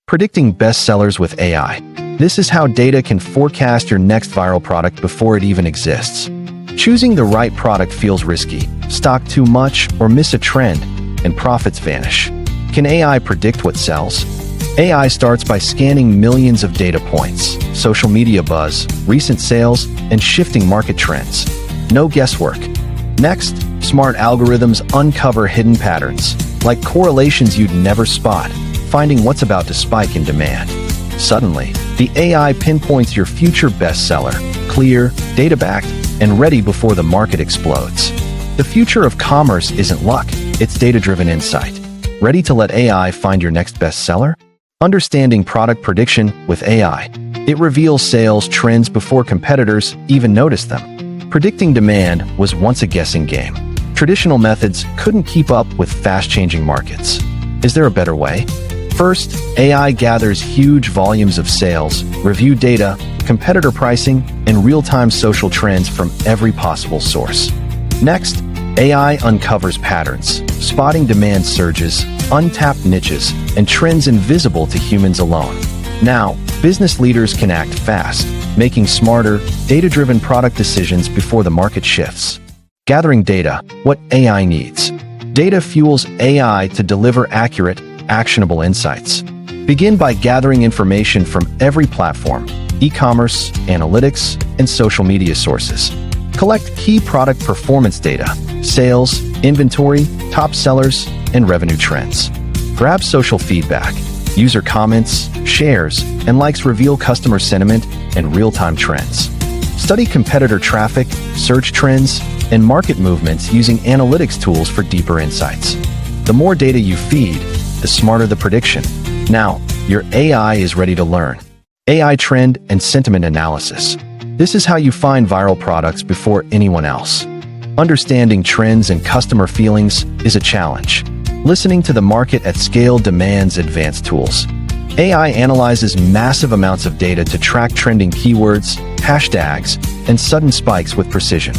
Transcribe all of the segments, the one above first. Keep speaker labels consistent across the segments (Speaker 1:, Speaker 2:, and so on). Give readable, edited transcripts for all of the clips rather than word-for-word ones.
Speaker 1: Predicting bestsellers with AI. This is how data can forecast your next viral product before it even exists. Choosing the right product feels risky. Stock too much or miss a trend, and profits vanish. Can AI predict what sells? AI starts by scanning millions of data points, social media buzz, recent sales, and shifting market trends. No guesswork. Next, smart algorithms uncover hidden patterns, like correlations you'd never spot, finding what's about to spike in demand. Suddenly, the AI pinpoints your future bestseller, clear, data-backed, and ready before the market explodes. The future of commerce isn't luck, it's data-driven insight. Ready to let AI find your next bestseller? Understanding product prediction with AI. It reveals sales trends before competitors even notice them. Predicting demand was once a guessing game. Traditional methods couldn't keep up with fast-changing markets. Is there a better way? First, AI gathers huge volumes of sales, review data, competitor pricing, and real-time social trends from every possible source. Next, AI uncovers patterns, spotting demand surges, untapped niches, and trends invisible to humans alone. Now, business leaders can act fast, making smarter, data-driven product decisions before the market shifts. Gathering data, what AI needs. Data fuels AI to deliver accurate, actionable insights. Begin by gathering information from every platform, e-commerce, analytics, and social media sources. Collect key product performance data, sales, inventory, top sellers, and revenue trends. Grab social feedback. User comments, shares, and likes reveal customer sentiment and real-time trends. Study competitor traffic, search trends, and market movements using analytics tools for deeper insights. The more data you feed, the smarter the prediction. Now, your AI is ready to learn. AI trend and sentiment analysis. This is how you find viral products before anyone else. Understanding trends and customer feelings is a challenge. Listening to the market at scale demands advanced tools. AI analyzes massive amounts of data to track trending keywords, hashtags, and sudden spikes with precision.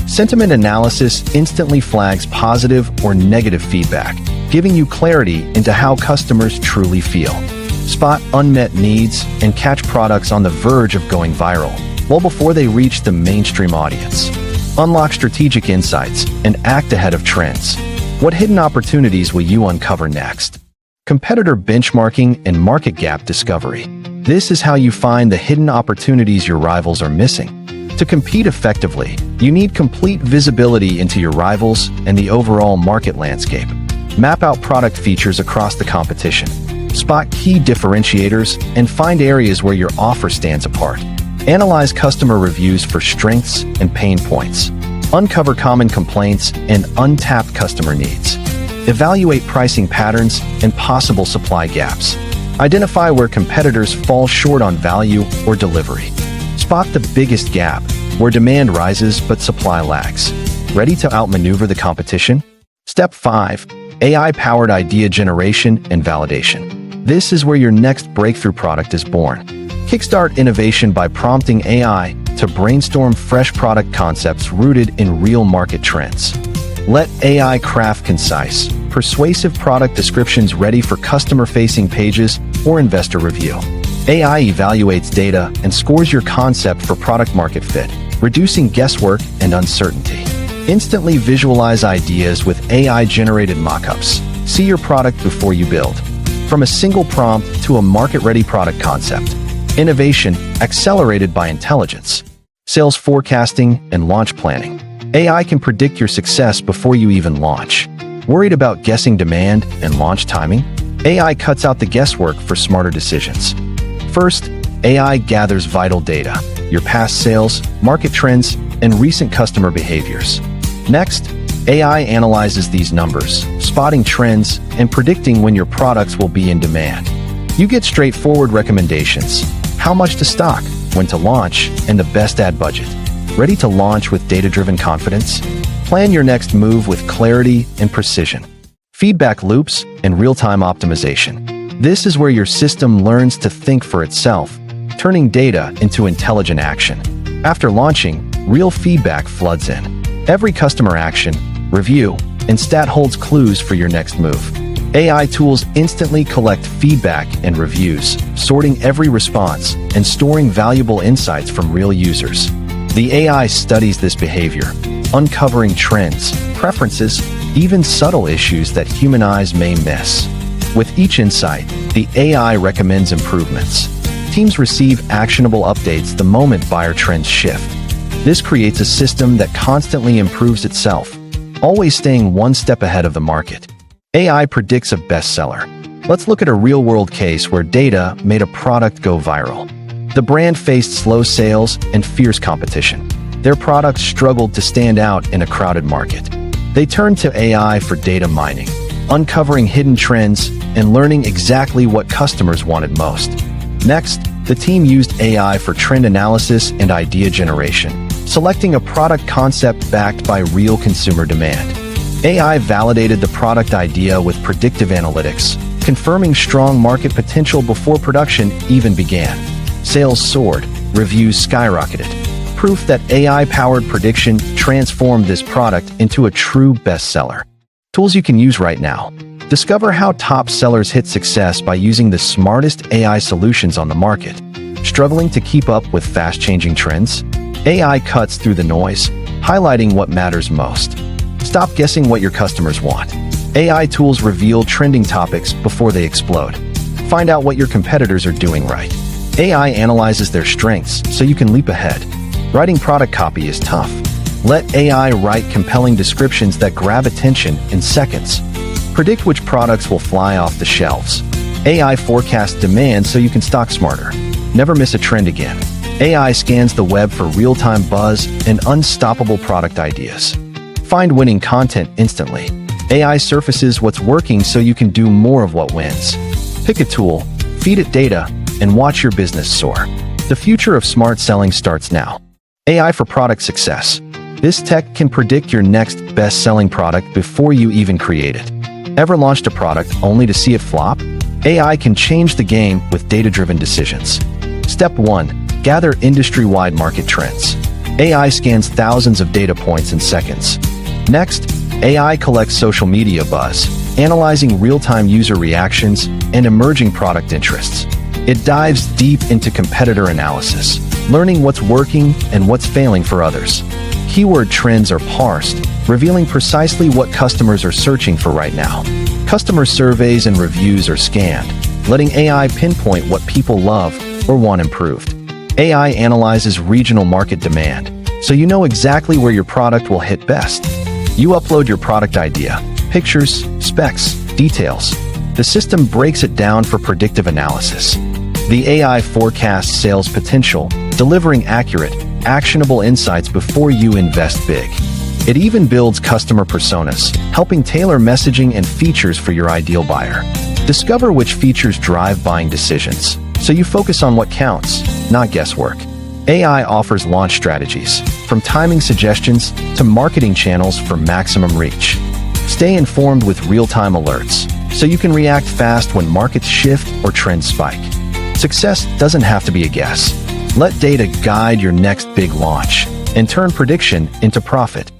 Speaker 1: Sentiment analysis instantly flags positive or negative feedback, giving you clarity into how customers truly feel. Spot unmet needs and catch products on the verge of going viral, well before they reach the mainstream audience. Unlock strategic insights and act ahead of trends. What hidden opportunities will you uncover next? Competitor benchmarking and market gap discovery. This is how you find the hidden opportunities your rivals are missing. To compete effectively, you need complete visibility into your rivals and the overall market landscape. Map out product features across the competition. Spot key differentiators and find areas where your offer stands apart. Analyze customer reviews for strengths and pain points. Uncover common complaints and untapped customer needs. Evaluate pricing patterns and possible supply gaps. Identify where competitors fall short on value or delivery. Spot the biggest gap, where demand rises but supply lags. Ready to outmaneuver the competition? Step 5. AI-powered idea generation and validation. This is where your next breakthrough product is born. Kickstart innovation by prompting AI to brainstorm fresh product concepts rooted in real market trends. Let AI craft concise, persuasive product descriptions ready for customer-facing pages or investor review. AI evaluates data and scores your concept for product-market fit, reducing guesswork and uncertainty. Instantly visualize ideas with AI-generated mockups. See your product before you build. From a single prompt to a market-ready product concept. Innovation accelerated by intelligence. Sales forecasting and launch planning. AI can predict your success before you even launch. Worried about guessing demand and launch timing? AI cuts out the guesswork for smarter decisions. First, AI gathers vital data, your past sales, market trends, and recent customer behaviors. Next, AI analyzes these numbers, spotting trends and predicting when your products will be in demand. You get straightforward recommendations: how much to stock, when to launch, and the best ad budget. Ready to launch with data-driven confidence? Plan your next move with clarity and precision. Feedback loops and real-time optimization. This is where your system learns to think for itself, turning data into intelligent action. After launching, real feedback floods in. Every customer action, review, and stat holds clues for your next move. AI tools instantly collect feedback and reviews, sorting every response and storing valuable insights from real users. The AI studies this behavior, uncovering trends, preferences, even subtle issues that human eyes may miss. With each insight, the AI recommends improvements. Teams receive actionable updates the moment buyer trends shift. This creates a system that constantly improves itself, always staying one step ahead of the market. AI predicts a bestseller. Let's look at a real-world case where data made a product go viral. The brand faced slow sales and fierce competition. Their products struggled to stand out in a crowded market. They turned to AI for data mining, uncovering hidden trends and learning exactly what customers wanted most. Next, the team used AI for trend analysis and idea generation, selecting a product concept backed by real consumer demand. AI validated the product idea with predictive analytics, confirming strong market potential before production even began. Sales soared, reviews skyrocketed. Proof that AI-powered prediction transformed this product into a true bestseller. Tools you can use right now. Discover how top sellers hit success by using the smartest AI solutions on the market. Struggling to keep up with fast-changing trends? AI cuts through the noise, highlighting what matters most. Stop guessing what your customers want. AI tools reveal trending topics before they explode. Find out what your competitors are doing right. AI analyzes their strengths so you can leap ahead. Writing product copy is tough. Let AI write compelling descriptions that grab attention in seconds. Predict which products will fly off the shelves. AI forecasts demand so you can stock smarter. Never miss a trend again. AI scans the web for real-time buzz and unstoppable product ideas. Find winning content instantly. AI surfaces what's working so you can do more of what wins. Pick a tool, feed it data, and watch your business soar. The future of smart selling starts now. AI for product success. This tech can predict your next best-selling product before you even create it. Ever launched a product only to see it flop? AI can change the game with data-driven decisions. Step 1. Gather industry-wide market trends. AI scans thousands of data points in seconds. Next, AI collects social media buzz, analyzing real-time user reactions and emerging product interests. It dives deep into competitor analysis, learning what's working and what's failing for others. Keyword trends are parsed, revealing precisely what customers are searching for right now. Customer surveys and reviews are scanned, letting AI pinpoint what people love or want improved. AI analyzes regional market demand, so you know exactly where your product will hit best. You upload your product idea, pictures, specs, details. The system breaks it down for predictive analysis. The AI forecasts sales potential, delivering accurate, actionable insights before you invest big. It even builds customer personas, helping tailor messaging and features for your ideal buyer. Discover which features drive buying decisions, so you focus on what counts, not guesswork. AI offers launch strategies, from timing suggestions to marketing channels for maximum reach. Stay informed with real-time alerts, so you can react fast when markets shift or trends spike. Success doesn't have to be a guess. Let data guide your next big launch and turn prediction into profit.